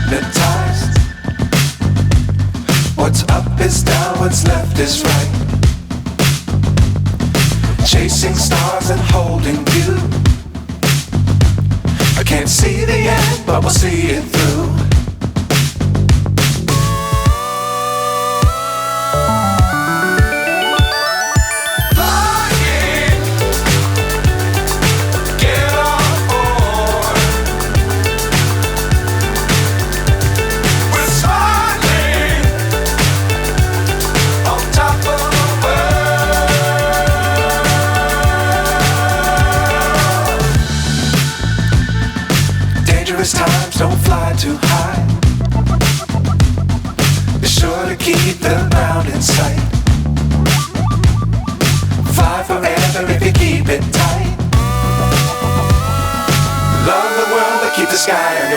hypnotized. What's up is down, what's left is right. Chasing stars and holding you. I can't see the end, but we'll see it through. Times don't fly too high. Be sure to keep the ground in sight. Fly forever if you keep it tight. Love the world but keep the sky